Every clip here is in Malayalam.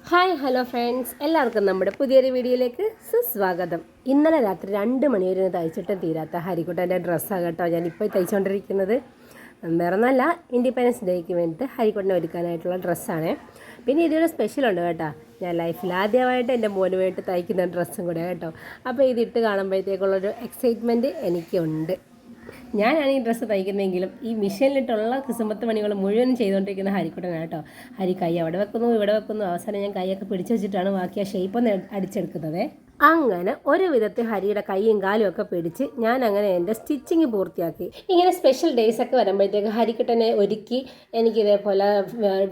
ഹായ് ഹലോ ഫ്രണ്ട്സ്, എല്ലാവർക്കും നമ്മുടെ പുതിയൊരു വീഡിയോയിലേക്ക് സുസ്വാഗതം. ഇന്നലെ രാത്രി 2 മണി വരെ തയ്ച്ചിട്ടും തീരാത്ത ഹരിക്കുട്ടൻ്റെ ഡ്രസ്സാണ് കേട്ടോ ഞാനിപ്പോൾ തയ്ച്ചുകൊണ്ടിരിക്കുന്നത്. വേറൊന്നുമല്ല, ഇൻഡിപെൻഡൻസ് ഡേക്ക് വേണ്ടിയിട്ട് ഹരിക്കുട്ടനെ ഒരുക്കാനായിട്ടുള്ള ഡ്രസ്സാണ്. പിന്നെ ഇതിലൊരു സ്പെഷ്യലുണ്ട് കേട്ടോ. ഞാൻ ലൈഫിൽ ആദ്യമായിട്ട് എൻ്റെ മോന് വേണ്ടി തയ്ക്കുന്ന ഡ്രസ്സും കൂടെ കേട്ടോ. അപ്പോൾ ഇതിട്ട് കാണുമ്പോഴത്തേക്കുള്ളൊരു എക്സൈറ്റ്മെൻറ്റ് എനിക്കുണ്ട്. ഞാനാണ് ഈ ഡ്രസ്സ് തയ്ക്കുന്നതെങ്കിലും ഈ മിഷീനിലിട്ടുള്ള കിസുമത്ത് പണികൾ മുഴുവനും ചെയ്തുകൊണ്ടിരിക്കുന്ന ഹരിക്കുട്ടനാണ് കേട്ടോ. ഹരി കൈ അവിടെ വെക്കുന്നു, ഇവിടെ വെക്കുന്നു. അവസാനം ഞാൻ കൈയൊക്കെ പിടിച്ചു വെച്ചിട്ടാണ് ബാക്കി ആ ഷേപ്പ് ഒന്ന് അടിച്ചെടുക്കുന്നത്. അങ്ങനെ ഒരു വിധത്തിൽ ഹരിയുടെ കൈയും കാലും ഒക്കെ പിടിച്ച് ഞാൻ അങ്ങനെ എൻ്റെ സ്റ്റിച്ചിങ് പൂർത്തിയാക്കി. ഇങ്ങനെ സ്പെഷ്യൽ ഡേയ്സ് ഒക്കെ വരുമ്പോഴത്തേക്ക് ഹരിക്കുട്ടനെ ഒരുക്കി എനിക്ക് ഇതേപോലെ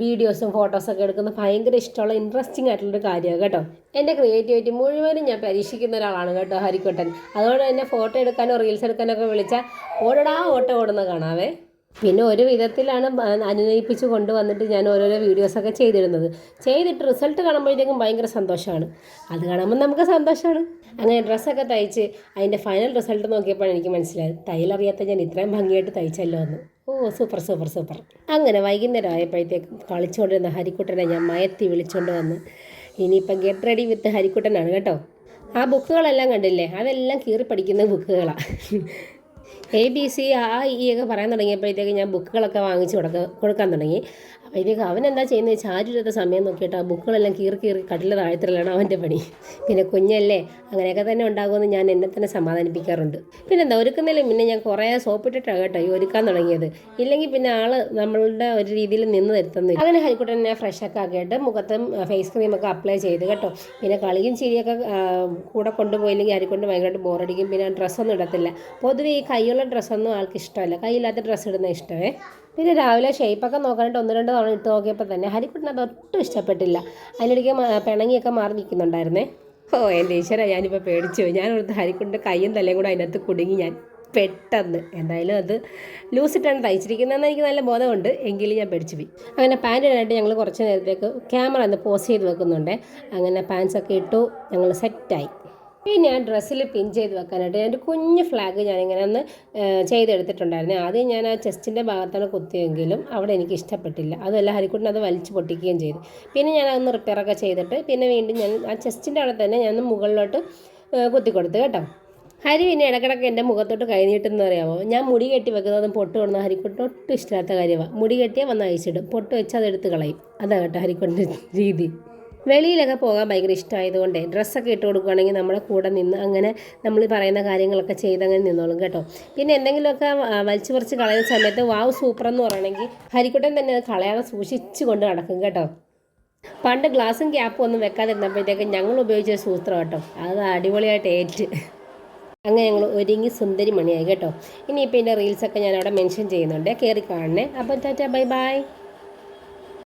വീഡിയോസും ഫോട്ടോസൊക്കെ എടുക്കുന്നത് ഭയങ്കര ഇഷ്ടമുള്ള ഇൻട്രസ്റ്റിംഗ് ആയിട്ടുള്ളൊരു കാര്യമാണ് കേട്ടോ. എൻ്റെ ക്രിയേറ്റിവിറ്റി മുഴുവനും ഞാൻ പരീക്ഷിക്കുന്ന ഒരാളാണ് കേട്ടോ ഹരിക്കുട്ടൻ. അതുകൊണ്ട് തന്നെ ഫോട്ടോ എടുക്കാനോ റീൽസ് എടുക്കാനൊക്കെ വിളിച്ചാൽ ഓട്ടോ ഓടുന്ന കാണാവേ. പിന്നെ ഒരു വിധത്തിലാണ് അനുനയിപ്പിച്ച് കൊണ്ടുവന്നിട്ട് ഞാൻ ഓരോരോ വീഡിയോസൊക്കെ ചെയ്തിട്ട് റിസൾട്ട് കാണുമ്പോഴത്തേക്കും ഭയങ്കര സന്തോഷമാണ്. അത് കാണുമ്പോൾ നമുക്ക് സന്തോഷമാണ്. അങ്ങനെ ഡ്രസ്സൊക്കെ തയ്ച്ച് അതിൻ്റെ ഫൈനൽ റിസൾട്ട് നോക്കിയപ്പോൾ എനിക്ക് മനസ്സിലായത് തയ്യലറിയാത്ത ഞാൻ ഇത്രയും ഭംഗിയായിട്ട് തയ്ച്ചല്ലോ എന്ന്. സൂപ്പർ. അങ്ങനെ വൈകുന്നേരം ആയപ്പോഴത്തേക്കും കളിച്ചുകൊണ്ടിരുന്ന ഹരിക്കുട്ടനെ ഞാൻ മയത്തി വിളിച്ചുകൊണ്ട് വന്ന് ഇനിയിപ്പം ഗെറ്റ് റെഡി വിത്ത് ഹരിക്കുട്ടനാണ് കേട്ടോ. ആ ബുക്കുകളെല്ലാം കണ്ടില്ലേ, അതെല്ലാം കീറി പഠിക്കുന്ന ബുക്കുകളാണ്. ABC ഈ ഒക്കെ പറയാൻ തുടങ്ങിയപ്പോഴത്തേക്ക് ഞാൻ ബുക്കുകളൊക്കെ വാങ്ങിച്ച് കൊടുക്കാൻ തുടങ്ങി. അപ്പോഴത്തേക്ക് അവൻ എന്താ ചെയ്യുന്നത്, ചാരില്ലാത്ത സമയം നോക്കിയിട്ട് ആ ബുക്കുകളെല്ലാം കീറി കട്ടിൽ താഴ്ത്തലാണ് അവൻ്റെ പണി. പിന്നെ കുഞ്ഞല്ലേ, അങ്ങനെയൊക്കെ തന്നെ ഉണ്ടാകുമെന്ന് ഞാൻ എന്നെ തന്നെ സമാധാനിപ്പിക്കാറുണ്ട്. പിന്നെന്താ, ഒരുക്കുന്നതിന് മുന്നേ ഞാൻ കുറേ സോപ്പിട്ടിട്ടാണ് കേട്ടോ ഈ ഒരുക്കാൻ തുടങ്ങിയത്. ഇല്ലെങ്കിൽ പിന്നെ നമ്മളുടെ ഒരു രീതിയിൽ നിന്ന് തരുത്തുന്നില്ല. അങ്ങനെ ഹരിക്കുട്ടനെ ഫ്രഷൊക്കെ ആക്കിയിട്ട് മുഖത്തും ഫേസ് ക്രീമൊക്കെ അപ്ലൈ ചെയ്ത് കേട്ടോ. പിന്നെ കളിയും ചിരിയൊക്കെ കൂടെ കൊണ്ടുപോയില്ലെങ്കിൽ ഹരിക്കൊണ്ട് ഭയങ്കരമായിട്ട് ബോറടിക്കും. പിന്നെ ഡ്രസ്സൊന്നും ഇടത്തില്ല. പൊതുവെ ഈ കൈയുള്ള ഡ്രസ്സൊന്നും ആൾക്ക് ഇഷ്ടമല്ല, കൈയില്ലാത്ത ഡ്രസ്സ് ഇടുന്ന ഇഷ്ടമേ. പിന്നെ രാവിലെ ഷേപ്പൊക്കെ നോക്കാനായിട്ട് 1-2 തവണ ഇട്ട് നോക്കിയപ്പോൾ തന്നെ ഹരിക്കുട്ടന് അത് ഒട്ടും ഇഷ്ടപ്പെട്ടില്ല. അതിനിടയ്ക്ക് പിണങ്ങിയൊക്കെ മാറി നിൽക്കുന്നുണ്ടായിരുന്നേ. എൻ്റെ ഈശ്വര, ഞാനിപ്പോൾ പേടിച്ചു പോയി. ഞാനോർത്ത് ഹരിക്കുട്ടൻ്റെ കയ്യും തലയും കൂടെ അതിനകത്ത് കുടുങ്ങി ഞാൻ പെട്ടെന്ന്. എന്തായാലും അത് ലൂസിട്ടാണ് തയ്ച്ചിരിക്കുന്നതെന്ന് എനിക്ക് നല്ല ബോധമുണ്ട്, എങ്കിലും ഞാൻ പേടിച്ചു പോയി. അങ്ങനെ പാൻറ് ഇടാനായിട്ട് ഞങ്ങൾ കുറച്ച് നേരത്തേക്ക് ക്യാമറ ഒന്ന് പോസ് ചെയ്ത് വെക്കുന്നുണ്ട്. അങ്ങനെ പാൻസൊക്കെ ഇട്ടു, ഞങ്ങൾ സെറ്റായി. പിന്നെ ഞാൻ ഡ്രസ്സിൽ പിൻ ചെയ്ത് വെക്കാനായിട്ട് ഞാൻ ഒരു കുഞ്ഞ് ഫ്ലാഗ് ഞാനിങ്ങനെ ഒന്ന് ചെയ്തെടുത്തിട്ടുണ്ടായിരുന്നു. ആദ്യം ഞാൻ ആ ചെസ്റ്റിൻ്റെ ഭാഗത്താണ് കുത്തിയെങ്കിലും അവിടെ എനിക്ക് ഇഷ്ടപ്പെട്ടില്ല. അതുമല്ല ഹരിക്കുട്ടൻ അത് വലിച്ചു പൊട്ടിക്കുകയും ചെയ്തു. പിന്നെ ഞാൻ അതൊന്ന് റിപ്പയറൊക്കെ ചെയ്തിട്ട് പിന്നെ വീണ്ടും ഞാൻ ആ ചെസ്റ്റിൻ്റെ അവിടെ തന്നെ ഞാൻ മുകളിലോട്ട് കുത്തിക്കൊടുത്തു കേട്ടോ. ഹരി പിന്നെ ഇടയ്ക്കിടയ്ക്ക് എൻ്റെ മുഖത്തോട്ട് കൈ നീട്ടുന്നത് അറിയാമോ. ഞാൻ മുടി കെട്ടി വെക്കുന്നതും പൊട്ട് കൊടുക്കുന്ന ഹരിക്കുട്ടൻ ഒട്ടും ഇഷ്ടമില്ലാത്ത കാര്യമാണ്. മുടി കെട്ടിയാൽ വന്ന് അയച്ചിടും, പൊട്ട് വെച്ച് അതെടുത്ത് കളയും. അതാണ് കേട്ടോ ഹരിക്കുട്ടൻ്റെ രീതി. വെളിയിലൊക്കെ പോകാൻ ഭയങ്കര ഇഷ്ടമായതുകൊണ്ട് ഡ്രസ്സൊക്കെ ഇട്ട് കൊടുക്കുകയാണെങ്കിൽ നമ്മളെ കൂടെ നിന്ന് അങ്ങനെ നമ്മൾ പറയുന്ന കാര്യങ്ങളൊക്കെ ചെയ്തങ്ങനെ നിന്നോളും കേട്ടോ. പിന്നെ എന്തെങ്കിലുമൊക്കെ വലിച്ചു പറിച്ച് കളയുന്ന സമയത്ത് വാവ് സൂപ്പറെന്ന് പറയണമെങ്കിൽ ഹരിക്കുട്ടൻ തന്നെ അത് കളയാതെ സൂക്ഷിച്ച് കൊണ്ട് നടക്കും കേട്ടോ. പണ്ട് ഗ്ലാസും ക്യാപ്പും ഒന്നും വെക്കാതിരുന്നപ്പോഴത്തേക്കും ഞങ്ങൾ ഉപയോഗിച്ച സൂത്രം കേട്ടോ, അത് അടിപൊളിയായിട്ട് അങ്ങനെ ഞങ്ങൾ ഒരുങ്ങി സുന്ദരി മണിയായി കേട്ടോ. ഇനിയിപ്പോൾ ഇതിൻ്റെ റീൽസൊക്കെ ഞാനവിടെ മെൻഷൻ ചെയ്യുന്നുണ്ട്, കയറി കാണണേ. അപ്പോൾ ടാറ്റാ, ബൈ.